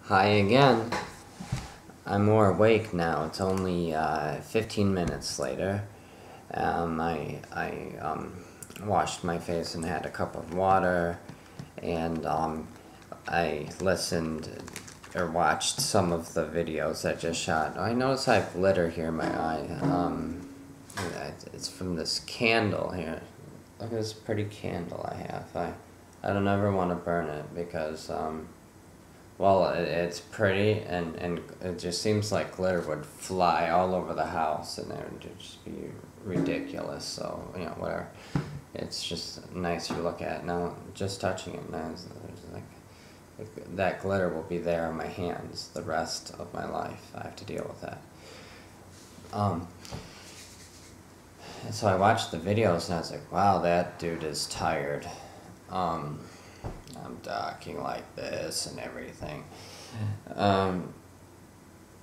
Hi again. I'm more awake now. It's only 15 minutes later. I washed my face and had a cup of water, and I listened or watched some of the videos I just shot. I notice I have glitter here in my eye. It's from this candle here. Look at this pretty candle I have. I don't ever want to burn it because well, it's pretty, and it just seems like glitter would fly all over the house, and it would just be ridiculous. So, whatever. It's just nice to look at. Now, just touching it now, there's like that glitter will be there on my hands the rest of my life. I have to deal with that. So I watched the videos, and I was like, wow, that dude is tired. I'm talking like this and everything.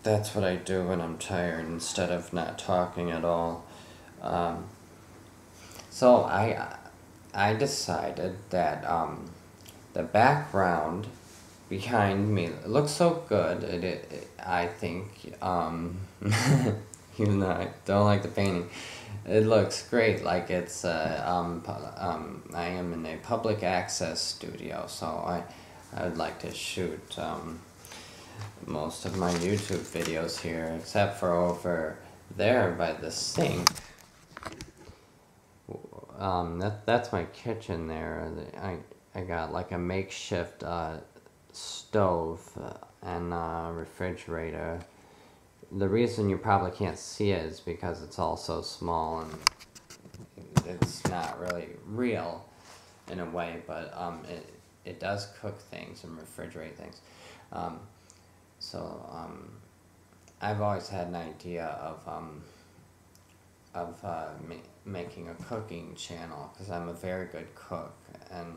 That's what I do when I'm tired instead of not talking at all. So I decided that the background behind me looks so good. I think even though I don't like the painting, it looks great. Like it's I am in a public access studio, so I would like to shoot most of my YouTube videos here, except for over there by the sink. That's my kitchen there. I got like a makeshift stove and refrigerator. The reason you probably can't see it is because it's all so small and it's not really real in a way, but it does cook things and refrigerate things. So I've always had an idea of making a cooking channel because I'm a very good cook, and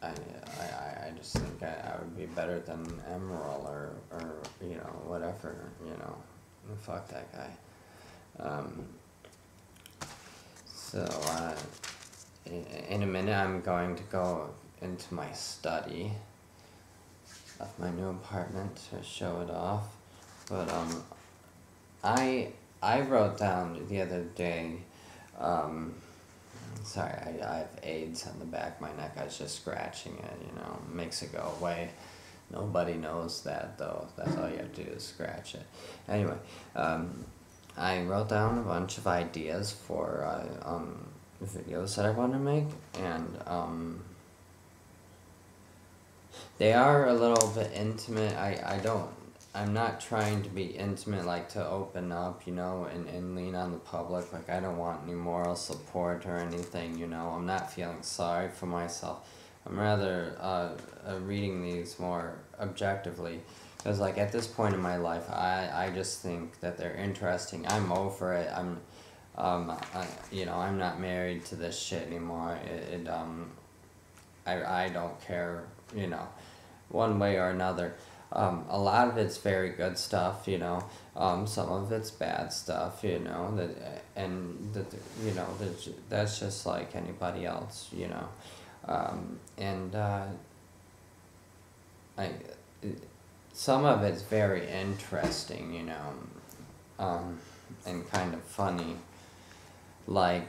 I just think I would be better than Emerald or whatever, fuck that guy. So in a minute I'm going to go into my study of my new apartment to show it off, but I wrote down the other day, sorry, I have AIDS on the back of my neck. I was just scratching it, makes it go away. Nobody knows that, though. That's all you have to do is scratch it. Anyway, I wrote down a bunch of ideas for videos that I want to make, and they are a little bit intimate. I'm not trying to be intimate, like to open up, and lean on the public. Like, I don't want any moral support or anything, I'm not feeling sorry for myself. I'm rather reading these more objectively. Because, like, at this point in my life, I just think that they're interesting. I'm over it. I'm not married to this shit anymore. I don't care, one way or another. A lot of it's very good stuff, some of it's bad stuff, that's just like anybody else, and I, some of it's very interesting, and kind of funny, like,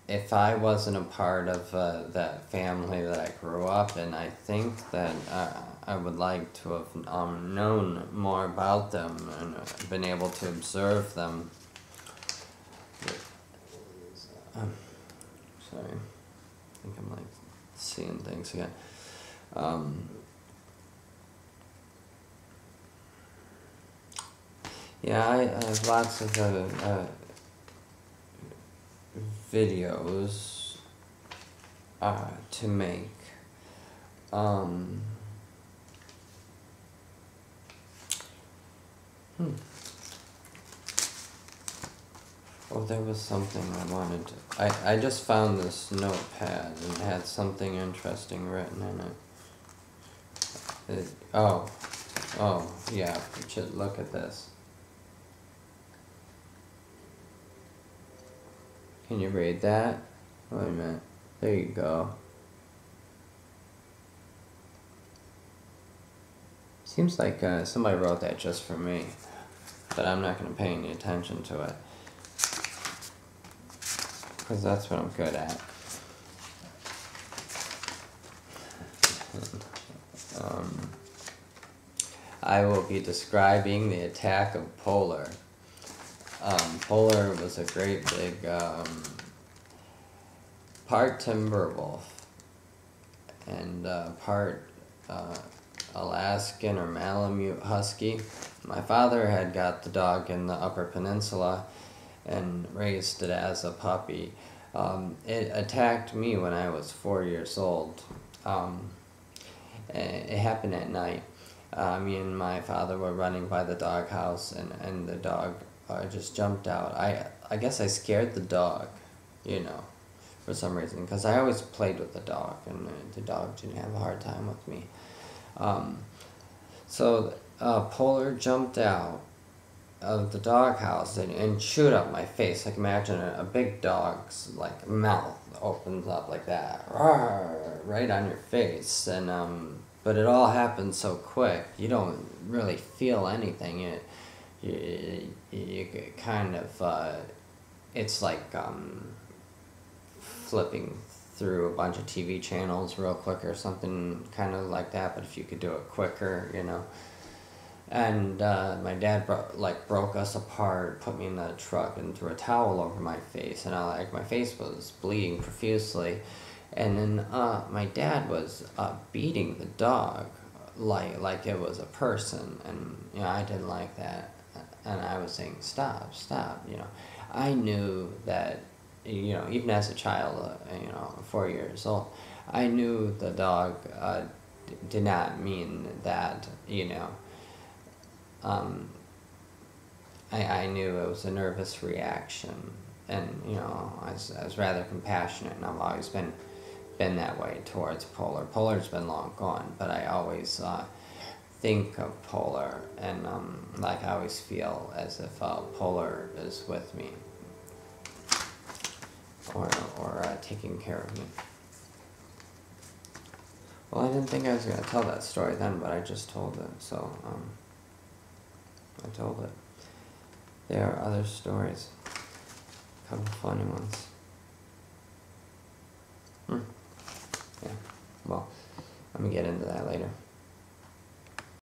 if I wasn't a part of that family that I grew up in, I think that I would like to have known more about them and been able to observe them. Sorry, I think I'm like seeing things again. Yeah, I have lots of videos to make. Oh, there was something I wanted to... I just found this notepad and it had something interesting written in it. Oh, yeah, you should look at this. Can you read that? Wait a minute. There you go. Seems like somebody wrote that just for me, but I'm not going to pay any attention to it, because that's what I'm good at. I will be describing the attack of Polar. Polar was a great big part timber wolf and part Alaskan or Malamute husky. My father had got the dog in the Upper Peninsula and raised it as a puppy. It attacked me when I was 4 years old. It happened at night. Me and my father were running by the doghouse, and the dog just jumped out. I guess I scared the dog, for some reason, because I always played with the dog, and the dog didn't have a hard time with me. So Polar jumped out of the doghouse and chewed up my face. Like, imagine a big dog's like mouth opens up like that, right on your face, and but it all happened so quick. You don't really feel anything. You kind of it's like flipping through a bunch of TV channels real quick or something kind of like that, but if you could do it quicker, And my dad broke us apart, put me in the truck, and threw a towel over my face, and my face was bleeding profusely. And then my dad was beating the dog like it was a person, and I didn't like that, and I was saying stop. I knew that, even as a child, 4 years old, I knew the dog did not mean that, I knew it was a nervous reaction, and I was rather compassionate, and I've always been that way towards Polar. Polar's been long gone, but I always think of Polar, and I always feel as if Polar is with me, or taking care of me. Well, I didn't think I was going to tell that story then, but I just told it, so I told it. There are other stories, a couple funny ones. Yeah, well, let me get into that later.